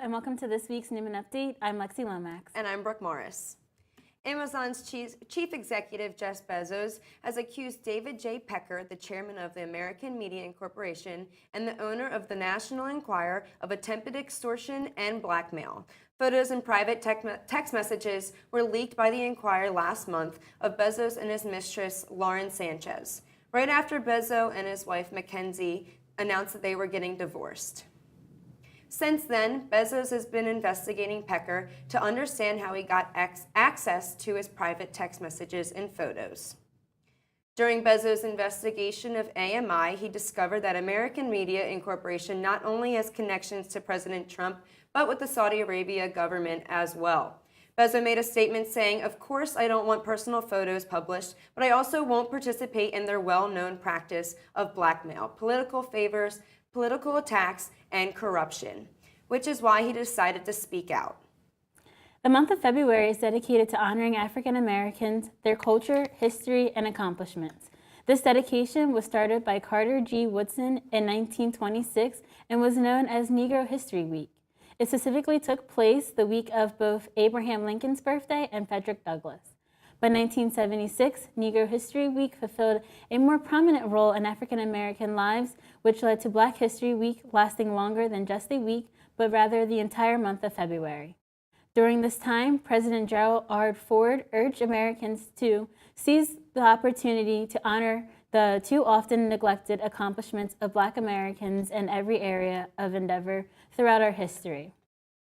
and welcome to this week's Neumann Update. I'm Lexi Lomax. And I'm Brooke Morris. Amazon's chief executive, Jeff Bezo, has accused David J. Pecker, the chairman of the American Media Incorporation and the owner of the National Enquirer, of attempted extortion and blackmail. Photos and private text messages were leaked by the Enquirer last month of Bezo and his mistress, Lauren Sanchez, right after Bezo and his wife, Mackenzie, announced that they were getting divorced. Since then, Bezo has been investigating Pecker to understand how he got access to his private text messages and photos. During Bezo's investigation of AMI, he discovered that American Media Incorporation not only has connections to President Trump, but with the Saudi Arabia government as well. Bezo made a statement saying, "Of course I don't want personal photos published, but I also won't participate in their well-known practice of blackmail, political favors, political attacks, and corruption," which is why he decided to speak out. The month of February is dedicated to honoring African Americans, their culture, history, and accomplishments. This dedication was started by Carter G. Woodson in 1926 and was known as Negro History Week. It specifically took place the week of both Abraham Lincoln's birthday and Frederick Douglass. By 1976, Negro History Week fulfilled a more prominent role in African American lives, which led to Black History Week lasting longer than just a week, but rather the entire month of February. During this time, President Gerald R. Ford urged Americans to seize the opportunity to honor the too often neglected accomplishments of Black Americans in every area of endeavor throughout our history.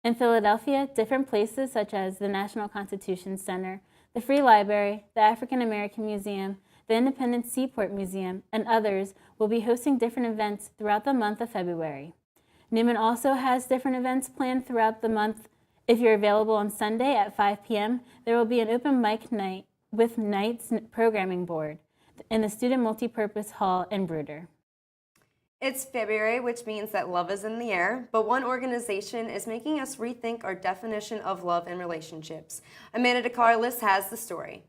In Philadelphia, different places such as the National Constitution Center, the Free Library, the African American Museum, the Independent Seaport Museum, and others will be hosting different events throughout the month of February. Neumann also has different events planned throughout the month. If you're available on Sunday at 5 p.m., there will be an open mic night with Knight's programming board in the Student Multipurpose Hall in Bruder. It's February, which means that love is in the air, but one organization is making us rethink our definition of love and relationships. Amanda DeCarlis has the story.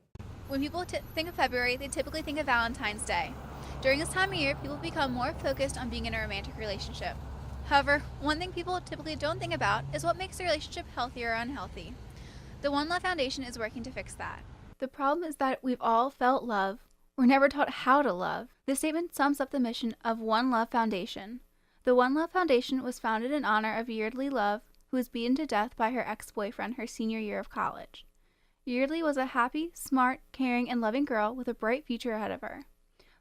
When people think of February, they typically think of Valentine's Day. During this time of year, people become more focused on being in a romantic relationship. However, one thing people typically don't think about is what makes a relationship healthy or unhealthy. The One Love Foundation is working to fix that. The problem is that we've all felt love. We're never taught how to love. This statement sums up the mission of One Love Foundation. The One Love Foundation was founded in honor of Yeardley Love, who was beaten to death by her ex-boyfriend her senior year of college. Yeardley was a happy, smart, caring, and loving girl with a bright future ahead of her.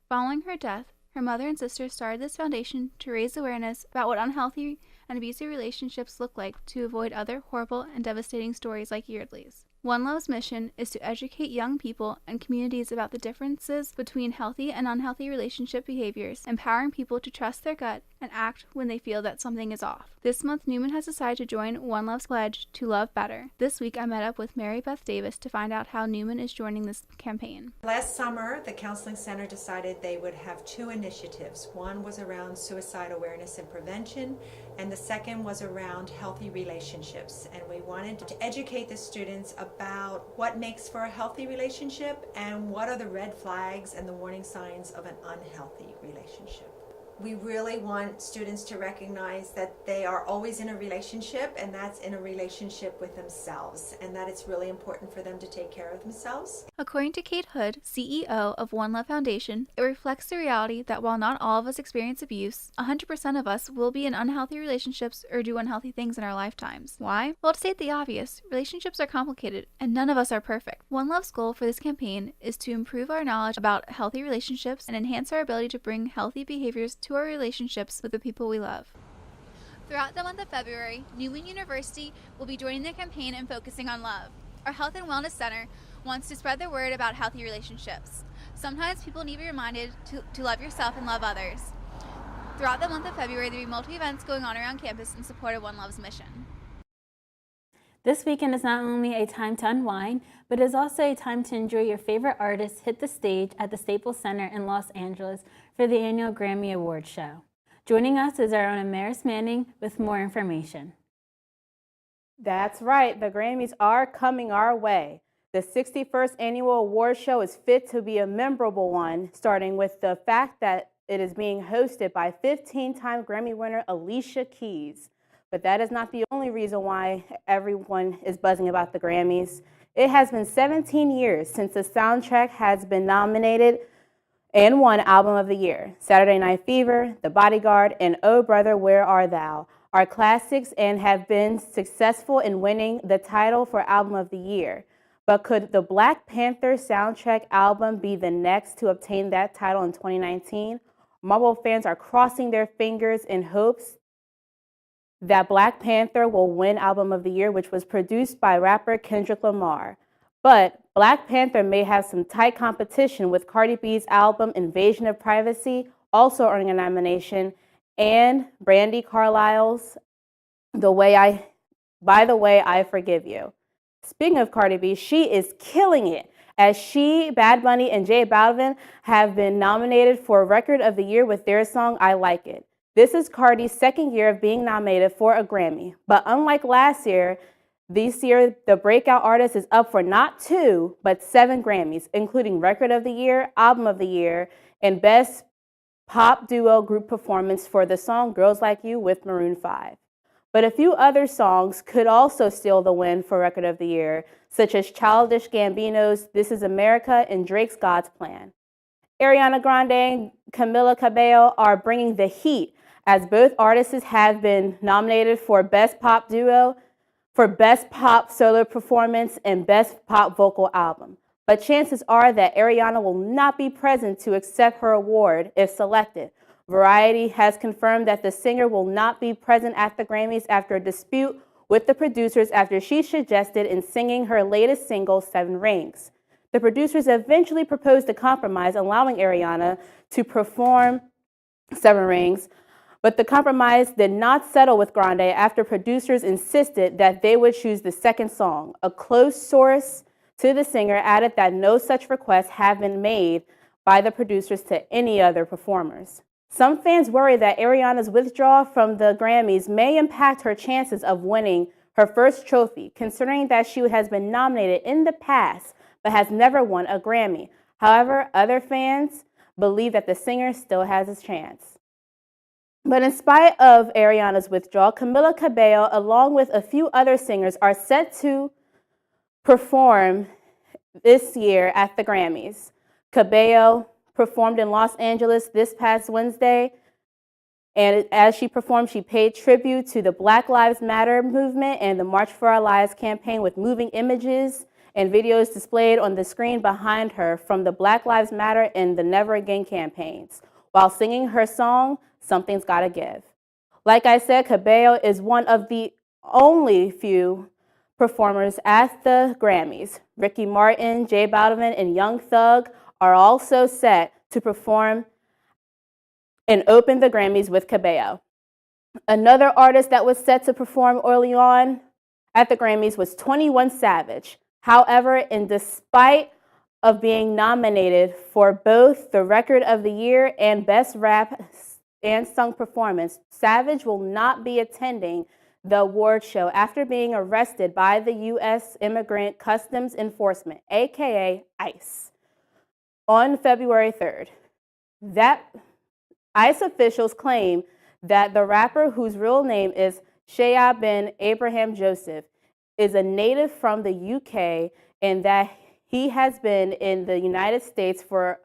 Following her death, her mother and sister started this foundation to raise awareness about what unhealthy and abusive relationships look like to avoid other horrible and devastating stories like Yeardley's. One Love's mission is to educate young people and communities about the differences between healthy and unhealthy relationship behaviors, empowering people to trust their gut and act when they feel that something is off. This month, Neumann has decided to join One Love's pledge to love better. This week, I met up with Mary Beth Davis to find out how Neumann is joining this campaign. Last summer, the Counseling Center decided they would have two initiatives. One was around suicide awareness and prevention, and the second was around healthy relationships. And we wanted to educate the students about what makes for a healthy relationship and what are the red flags and the warning signs of an unhealthy relationship. We really want students to recognize that they are always in a relationship, and that's in a relationship with themselves, and that it's really important for them to take care of themselves. According to Kate Hood, CEO of One Love Foundation, it reflects the reality that while not all of us experience abuse, 100% of us will be in unhealthy relationships or do unhealthy things in our lifetimes. Why? Well, to state the obvious, relationships are complicated, and none of us are perfect. One Love's goal for this campaign is to improve our knowledge about healthy relationships and enhance our ability to bring healthy behaviors to our relationships with the people we love. Throughout the month of February, Neumann University will be joining the campaign and focusing on love. Our Health and Wellness Center wants to spread the word about healthy relationships. Sometimes people need to be reminded to love yourself and love others. Throughout the month of February, there will be multiple events going on around campus in support of One Love's mission. This weekend is not only a time to unwind, but it is also a time to enjoy your favorite artists hit the stage at the Staples Center in Los Angeles for the annual Grammy Awards show. Joining us is our own Amaris Manning with more information. That's right, the Grammys are coming our way. The 61st annual award show is fit to be a memorable one, starting with the fact that it is being hosted by 15-time Grammy winner Alicia Keys. But that is not the only reason why everyone is buzzing about the Grammys. It has been 17 years since the soundtrack has been nominated and won Album of the Year. Saturday Night Fever, The Bodyguard, and Oh Brother, Where Art Thou are classics and have been successful in winning the title for Album of the Year. But could the Black Panther soundtrack album be the next to obtain that title in 2019? Marvel fans are crossing their fingers in hopes that Black Panther will win Album of the Year, which was produced by rapper Kendrick Lamar. But Black Panther may have some tight competition with Cardi B's album Invasion of Privacy also earning a nomination, and Brandi Carlile's By the Way I Forgive You. Speaking of Cardi B, she is killing it as she, Bad Bunny, and J Balvin have been nominated for Record of the Year with their song I Like It. This is Cardi's second year of being nominated for a Grammy, but unlike last year, this year the breakout artist is up for not 2, but 7 Grammys, including Record of the Year, Album of the Year, and Best Pop Duo Group Performance for the song Girls Like You with Maroon 5. But a few other songs could also steal the win for Record of the Year, such as Childish Gambino's This Is America and Drake's God's Plan. Ariana Grande and Camila Cabello are bringing the heat, as both artists have been nominated for Best Pop Duo, for Best Pop Solo Performance, and Best Pop Vocal Album. But chances are that Ariana will not be present to accept her award if selected. Variety has confirmed that the singer will not be present at the Grammys after a dispute with the producers after she suggested in singing her latest single, 7 Rings. The producers eventually proposed a compromise allowing Ariana to perform 7 Rings, but the compromise did not settle with Grande after producers insisted that they would choose the second song. A close source to the singer added that no such requests have been made by the producers to any other performers. Some fans worry that Ariana's withdrawal from the Grammys may impact her chances of winning her first trophy, considering that she has been nominated in the past but has never won a Grammy. However, other fans believe that the singer still has a chance. But in spite of Ariana's withdrawal, Camila Cabello, along with a few other singers, are set to perform this year at the Grammys. Cabello performed in Los Angeles this past Wednesday, and as she performed, she paid tribute to the Black Lives Matter movement and the March for Our Lives campaign with moving images and videos displayed on the screen behind her from the Black Lives Matter and the Never Again campaigns, while singing her song, Something's Gotta Give. Like I said, Cabello is one of the only few performers at the Grammys. Ricky Martin, J Balvin, and Young Thug are also set to perform and open the Grammys with Cabello. Another artist that was set to perform early on at the Grammys was 21 Savage. However, in despite of being nominated for both the Record of the Year and Best Rap and Sung Performance, Savage will not be attending the award show after being arrested by the U.S. Immigrant Customs Enforcement, aka ICE, on February 3rd. That ICE officials claim that the rapper, whose real name is Shea bin Abraham Joseph, is a native from the UK and that he has been in the United States for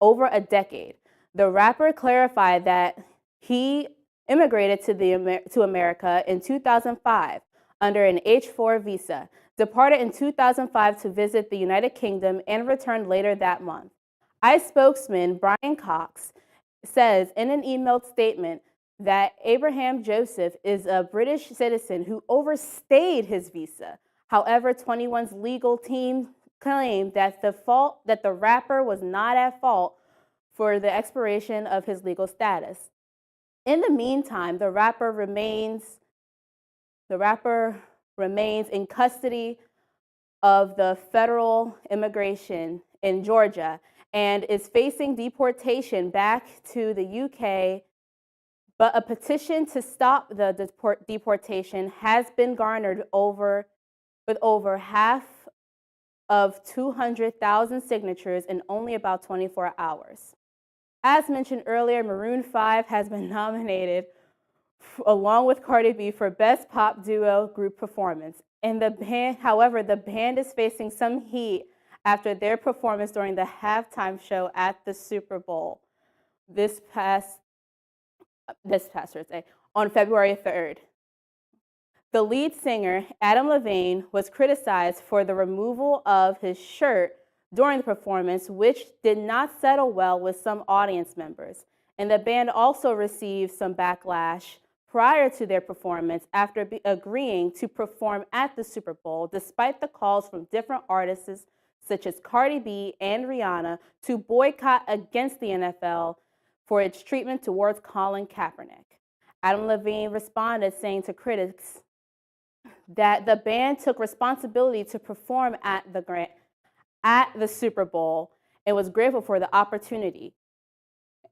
over a decade. The rapper clarified that he immigrated to America in 2005 under an H-4 visa, departed in 2005 to visit the United Kingdom, and returned later that month. ICE spokesman Brian Cox says in an emailed statement that Abraham Joseph is a British citizen who overstayed his visa. However, 21's legal team claimed that the rapper was not at fault for the expiration of his legal status. In the meantime, the rapper remains in custody of the federal immigration in Georgia and is facing deportation back to the UK. But a petition to stop the deportation has been garnered with over half of 200,000 signatures in only about 24 hours. As mentioned earlier, Maroon 5 has been nominated along with Cardi B for Best Pop Duo Group Performance. And the band, however, the band is facing some heat after their performance during the halftime show at the Super Bowl this past Thursday, on February 3rd. The lead singer, Adam Levine, was criticized for the removal of his shirt during the performance, which did not settle well with some audience members. And the band also received some backlash prior to their performance after agreeing to perform at the Super Bowl, despite the calls from different artists such as Cardi B and Rihanna to boycott against the NFL for its treatment towards Colin Kaepernick. Adam Levine responded, saying to critics that the band took responsibility to perform at the Super Bowl and was grateful for the opportunity.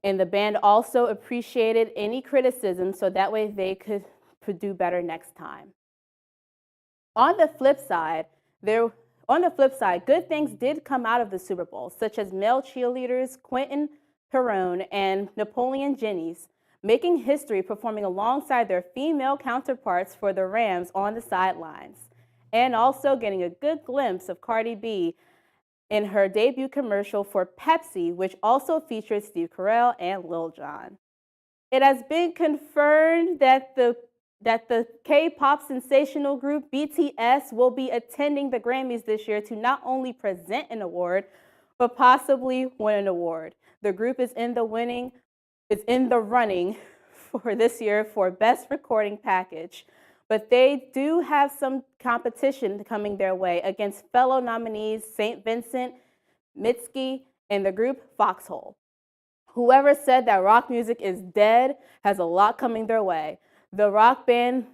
And the band also appreciated any criticism so that way they could do better next time. On the flip side, good things did come out of the Super Bowl, such as male cheerleaders Quentin Perrone and Napoleon Jennings making history performing alongside their female counterparts for the Rams on the sidelines, and also getting a good glimpse of Cardi B in her debut commercial for Pepsi, which also featured Steve Carell and Lil Jon. It has been confirmed that the K-pop sensational group BTS will be attending the Grammys this year to not only present an award, but possibly win an award. The group is in the running for this year for Best Recording Package, but they do have some competition coming their way against fellow nominees St. Vincent, Mitski, and the group Foxhole. Whoever said that rock music is dead has a lot coming their way. The rock band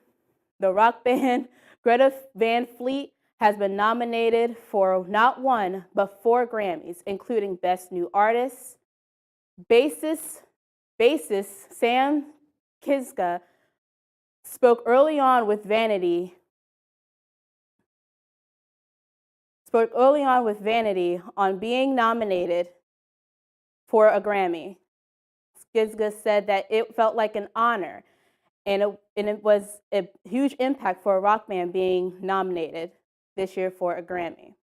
Greta Van Fleet has been nominated for not one, but 4 Grammys, including Best New Artist. Bassist Sam Kiska spoke early on with Vanity on being nominated for a Grammy. Kiska said that it felt like an honor, and it was a huge impact for a rock band being nominated this year for a Grammy.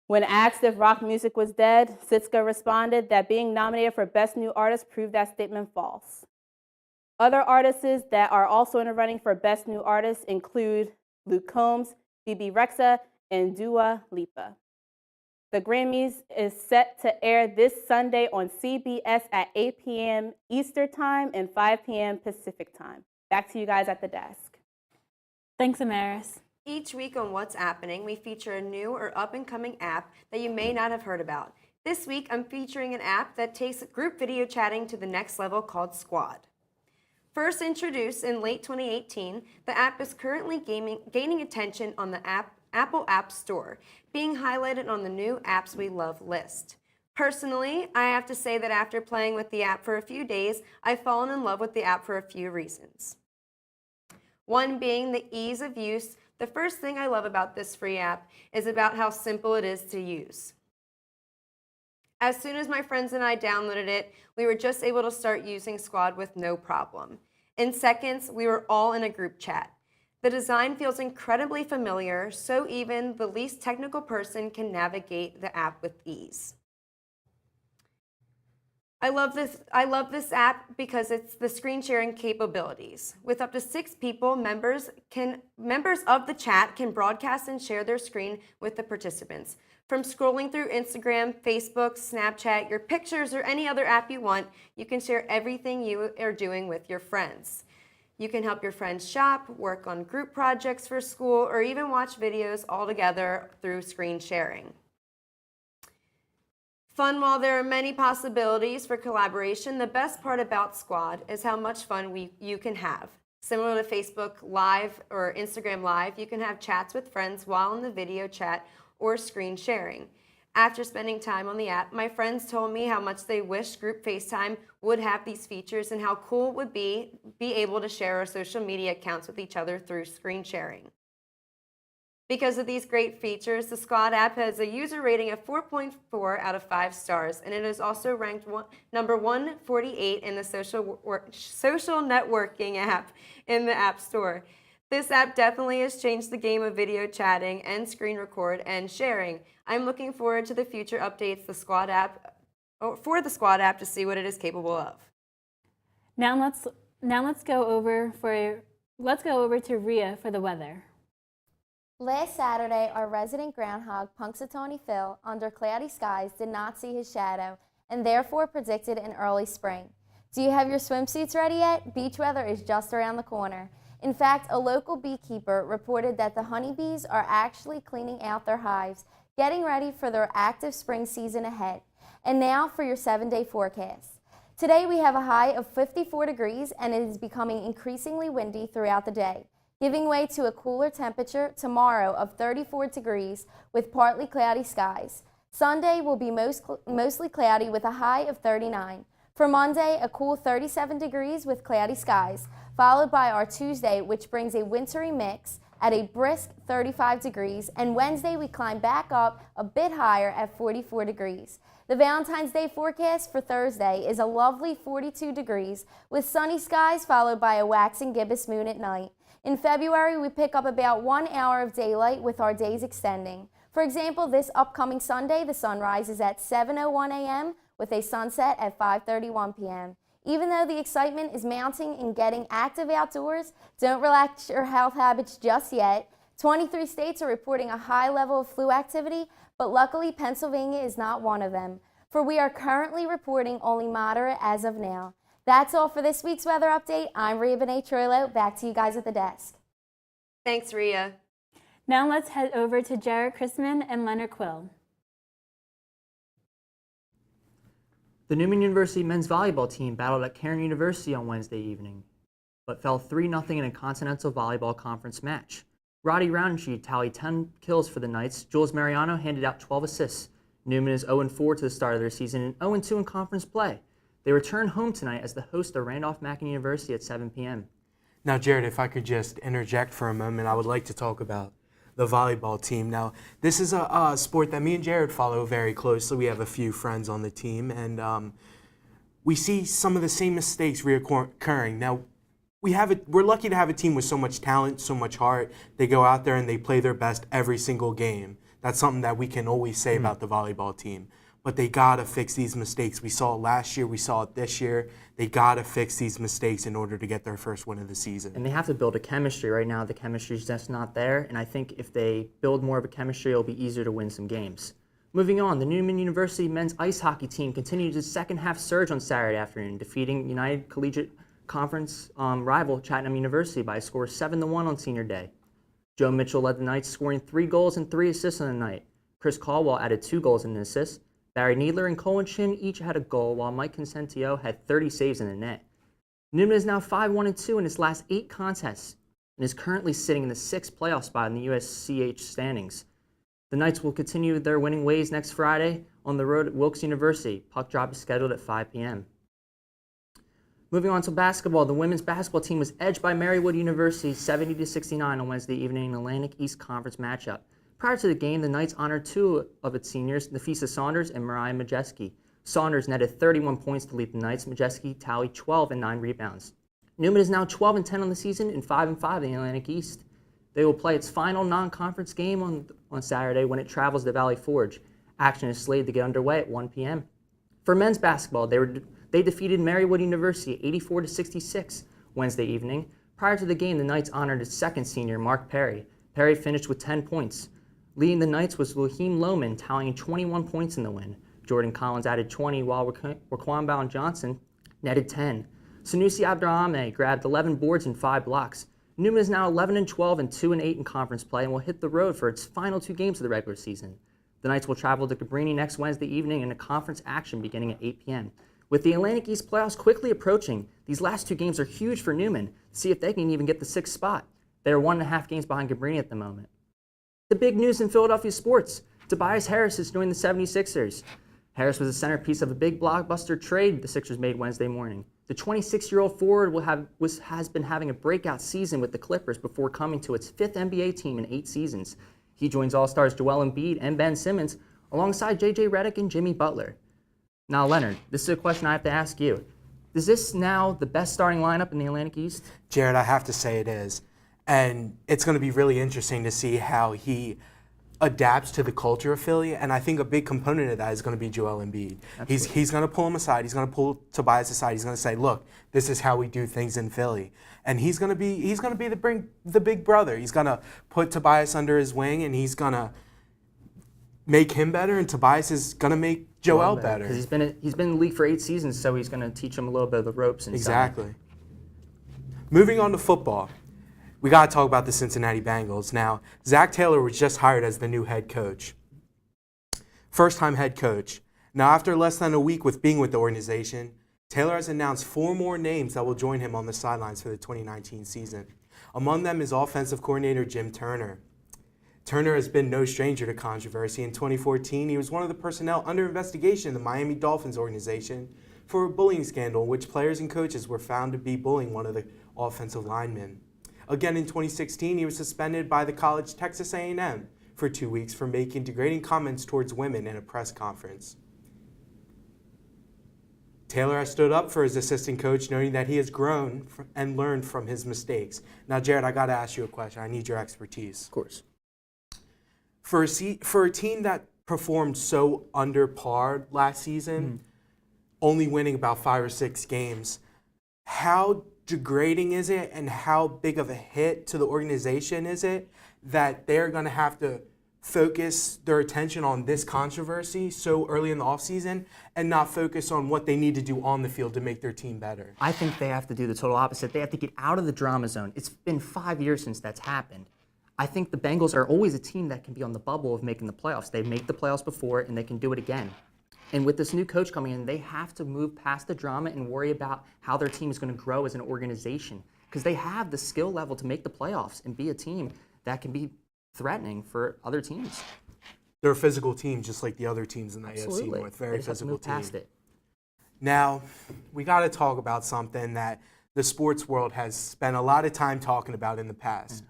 When asked if rock music was dead, Siska responded that being nominated for Best New Artist proved that statement false. Other artists that are also in the running for Best New Artist include Luke Combs, Phoebe Rexha, and Dua Lipa. The Grammys is set to air this Sunday on CBS at 8 p.m. Eastern Time and 5 p.m. Pacific Time. Back to you guys at the desk. Thanks, Amaris. Each week on What's Happening, we feature a new or up-and-coming app that you may not have heard about. This week, I'm featuring an app that takes group video chatting to the next level called Squad. First introduced in late 2018, the app is currently gaining attention on the Apple App Store, being highlighted on the new apps we love list. Personally, I have to say that after playing with the app for a few days, I've fallen in love with the app for a few reasons. One being the ease of use. The first thing I love about this free app is about how simple it is to use. As soon as my friends and I downloaded it, we were just able to start using Squad with no problem. In seconds, we were all in a group chat. The design feels incredibly familiar, so even the least technical person can navigate the app with ease. I love this app because it's the screen sharing capabilities. With up to 6 people, members of the chat can broadcast and share their screen with the participants. From scrolling through Instagram, Facebook, Snapchat, your pictures, or any other app you want, you can share everything you are doing with your friends. You can help your friends shop, work on group projects for school, or even watch videos all together through screen sharing. Fun, while there are many possibilities for collaboration, the best part about Squad is how much fun you can have. Similar to Facebook Live or Instagram Live, you can have chats with friends while in the video chat or screen sharing. After spending time on the app, my friends told me how much they wish group FaceTime would have these features and how cool it would be able to share our social media accounts with each other through screen sharing. Because of these great features, the Squad app has a user rating of 4.4 out of 5 stars, and it is also ranked number 148 in the social networking app in the App Store. This app definitely has changed the game of video chatting and screen record and sharing. I'm looking forward to the future updates for the Squad app to see what it is capable of. Now let's go over to Rhea for the weather. Last Saturday, our resident groundhog, Punxsutawney Phil, under cloudy skies, did not see his shadow and therefore predicted an early spring. Do you have your swimsuits ready yet? Beach weather is just around the corner. In fact, a local beekeeper reported that the honeybees are actually cleaning out their hives, getting ready for their active spring season ahead. And now for your 7-day forecast. Today we have a high of 54 degrees and it is becoming increasingly windy throughout the day, giving way to a cooler temperature tomorrow of 34 degrees with partly cloudy skies. Sunday will be mostly cloudy with a high of 39. For Monday, a cool 37 degrees with cloudy skies, followed by our Tuesday, which brings a wintry mix at a brisk 35 degrees, and Wednesday we climb back up a bit higher at 44 degrees. The Valentine's Day forecast for Thursday is a lovely 42 degrees with sunny skies followed by a waxing gibbous moon at night. In February, we pick up about 1 hour of daylight with our days extending. For example, this upcoming Sunday, the sun rises at 7:01 a.m. with a sunset at 5:31 p.m. Even though the excitement is mounting in getting active outdoors, don't relax your health habits just yet. 23 states are reporting a high level of flu activity, but luckily Pennsylvania is not one of them, for we are currently reporting only moderate as of now. That's all for this week's weather update. I'm Rhea Benet-Troilo. Back to you guys at the desk. Thanks, Rhea. Now let's head over to Jared Chrisman and Leonard Quill. The Neumann University men's volleyball team battled at Cairn University on Wednesday evening, but fell 3-0 in a Continental Volleyball Conference match. Roddy Roundtree tallied 10 kills for the Knights. Jules Mariano handed out 12 assists. Neumann is 0-4 to the start of their season and 0-2 in conference play. They return home tonight as the host of Randolph-Macon University at 7 p.m. Now, Jared, if I could just interject for a moment, I would like to talk about the volleyball team. Now, this is a sport that me and Jared follow very closely. We have a few friends on the team, and we see some of the same mistakes reoccurring. Now, we're lucky to have a team with so much talent, so much heart. They go out there and they play their best every single game. That's something that we can always say about the volleyball team. But they gotta fix these mistakes. We saw it last year, we saw it this year. They gotta fix these mistakes in order to get their first win of the season. And they have to build a chemistry. Right now, the chemistry is just not there, and I think if they build more of a chemistry, it'll be easier to win some games. Moving on, the Neumann University men's ice hockey team continued its second-half surge on Saturday afternoon, defeating United Collegiate Conference rival Chatham University by a score of 7-1 on senior day. Joe Mitchell led the Knights, scoring 3 goals and 3 assists on the night. Chris Caldwell added 2 goals and an assist. Barry Needler and Colin Chin each had a goal, while Mike Consentio had 30 saves in the net. Neumann is now 5-1-2 in its last 8 contests and is currently sitting in the 6th playoff spot in the USCH standings. The Knights will continue their winning ways next Friday on the road at Wilkes University. Puck drop is scheduled at 5 p.m. Moving on to basketball, the women's basketball team was edged by Marywood University 70-69 on Wednesday evening in an Atlantic East Conference matchup. Prior to the game, the Knights honored 2 of its seniors, Nafisa Saunders and Mariah Majeski. Saunders netted 31 points to lead the Knights. Majeski tallied 12 and 9 rebounds. Neumann is now 12-10 on the season and 5-5 in the Atlantic East. They will play its final non-conference game on Saturday when it travels to Valley Forge. Action is slated to get underway at 1 p.m. For men's basketball, they defeated Marywood University 84-66 Wednesday evening. Prior to the game, the Knights honored its second senior, Mark Perry. Perry finished with 10 points. Leading the Knights was Raheem Lohman, tallying 21 points in the win. Jordan Collins added 20, while Raquan Johnson netted 10. Sanusi Abdurrahmane grabbed 11 boards and 5 blocks. Neumann is now 11-12 and 2-8 in conference play and will hit the road for its final 2 games of the regular season. The Knights will travel to Cabrini next Wednesday evening in a conference action beginning at 8 p.m. With the Atlantic East playoffs quickly approaching, these last 2 games are huge for Neumann to see if they can even get the 6th spot. They are 1.5 games behind Cabrini at the moment. The big news in Philadelphia sports, Tobias Harris has joined the 76ers. Harris was the centerpiece of a big blockbuster trade the Sixers made Wednesday morning. The 26-year-old forward has been having a breakout season with the Clippers before coming to its 5th NBA team in 8 seasons. He joins All-Stars Joel Embiid and Ben Simmons alongside J.J. Redick and Jimmy Butler. Now, Leonard, this is a question I have to ask you. Is this now the best starting lineup in the Atlantic East? Jared, I have to say it is. And it's going to be really interesting to see how he adapts to the culture of Philly, and I think a big component of that is going to be Joel Embiid. He's going to pull him aside. He's going to pull Tobias aside. He's going to say, "Look, this is how we do things in Philly." And he's going to be the big brother. He's going to put Tobias under his wing, and he's going to make him better. And Tobias is going to make Joel better. Because he's been in the league for 8 seasons, so he's going to teach him a little bit of the ropes. Exactly. Moving on to football. We got to talk about the Cincinnati Bengals. Now, Zach Taylor was just hired as the new head coach. First-time head coach. Now, after less than a week with being with the organization, Taylor has announced 4 more names that will join him on the sidelines for the 2019 season. Among them is offensive coordinator Jim Turner. Turner has been no stranger to controversy. In 2014, he was one of the personnel under investigation in the Miami Dolphins organization for a bullying scandal in which players and coaches were found to be bullying one of the offensive linemen. Again, in 2016, he was suspended by the college Texas A&M for 2 weeks for making degrading comments towards women in a press conference. Taylor has stood up for his assistant coach, noting that he has grown and learned from his mistakes. Now, Jared, I got to ask you a question. I need your expertise. Of course. For a team that performed so under par last season, only winning about 5 or 6 games, how degrading is it and how big of a hit to the organization is it that they're going to have to focus their attention on this controversy so early in the offseason and not focus on what they need to do on the field to make their team better? I think they have to do the total opposite. They have to get out of the drama zone. It's been 5 years since that's happened. I think the Bengals are always a team that can be on the bubble of making the playoffs. They've made the playoffs before, and they can do it again. And with this new coach coming in, they have to move past the drama and worry about how their team is going to grow as an organization, because they have the skill level to make the playoffs and be a team that can be threatening for other teams. They're a physical team just like the other teams in the AFC North. Very They just have to physical move team. past it. Now, we got to talk about something that the sports world has spent a lot of time talking about in the past.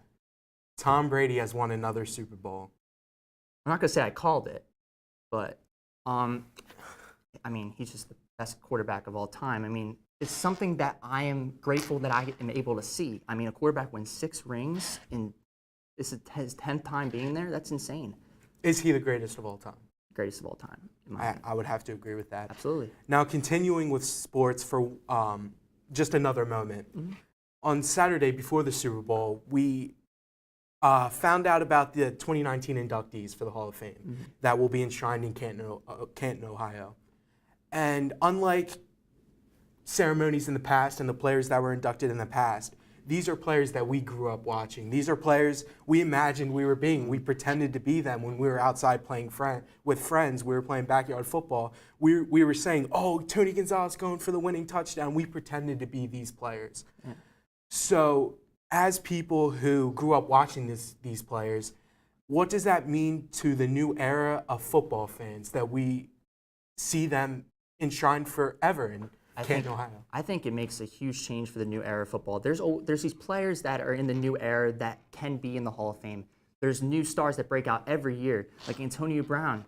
Tom Brady has won another Super Bowl. I'm not going to say I called it, but I mean, he's just the best quarterback of all time. I mean, it's something that I am grateful that I am able to see. I mean, a quarterback wins 6 rings, and this is his 10th time being there. That's insane. Is he the greatest of all time? Greatest of all time, in my opinion. I would have to agree with that. Absolutely. Now, continuing with sports for just another moment. On Saturday before the Super Bowl, we found out about the 2019 inductees for the Hall of Fame that will be enshrined in Canton, Ohio. And unlike ceremonies in the past and the players that were inducted in the past, these are players that we grew up watching. These are players we imagined we were being. We pretended to be them when we were outside playing with friends. We were playing backyard football. We were saying, "Oh, Tony Gonzalez going for the winning touchdown." We pretended to be these players. Yeah. So as people who grew up watching these players, what does that mean to the new era of football fans that we see them enshrined forever in Canton, Ohio? I think it makes a huge change for the new era of football. There's these players that are in the new era that can be in the Hall of Fame. There's new stars that break out every year, like Antonio Brown.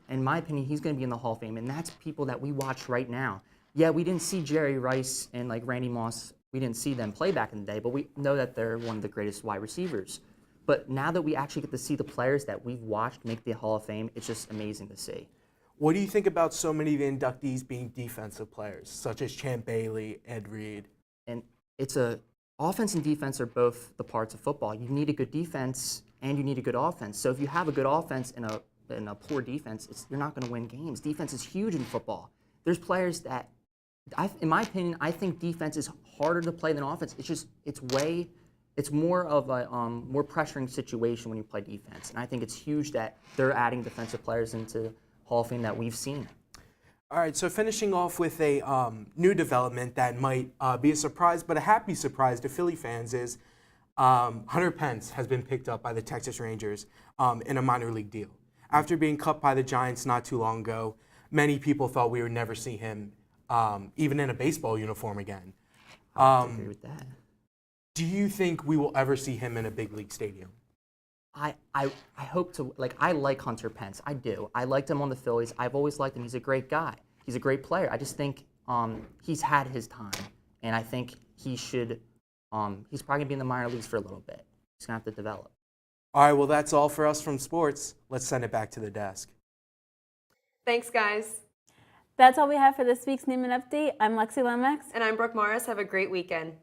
In my opinion, he's going to be in the Hall of Fame, and that's people that we watch right now. Yeah, we didn't see Jerry Rice and like Randy Moss. We didn't see them play back in the day, but we know that they're one of the greatest wide receivers. But now that we actually get to see the players that we've watched make the Hall of Fame, it's just amazing to see. What do you think about so many of the inductees being defensive players, such as Champ Bailey, Ed Reed? And offense and defense are both the parts of football. You need a good defense and you need a good offense. So if you have a good offense and a poor defense, you're not going to win games. Defense is huge in football. There's players that, in my opinion, I think defense is harder to play than offense. It's more of a more pressuring situation when you play defense. And I think it's huge that they're adding defensive players into Hall of Fame that we've seen. All right, so finishing off with a new development that might be a surprise, but a happy surprise to Philly fans is Hunter Pence has been picked up by the Texas Rangers in a minor league deal. After being cut by the Giants not too long ago, many people thought we would never see him even in a baseball uniform again. I agree with that. Do you think we will ever see him in a big league stadium? I hope to, like, I like Hunter Pence. I do. I liked him on the Phillies. I've always liked him. He's a great guy. He's a great player. I just think he's had his time, and I think he should. He's probably gonna be in the minor leagues for a little bit. He's gonna have to develop. All right, well, that's all for us from sports. Let's send it back to the desk. Thanks, guys. That's all we have for this week's Neumann Update. I'm Lexi Lomax. And I'm Brooke Morris. Have a great weekend.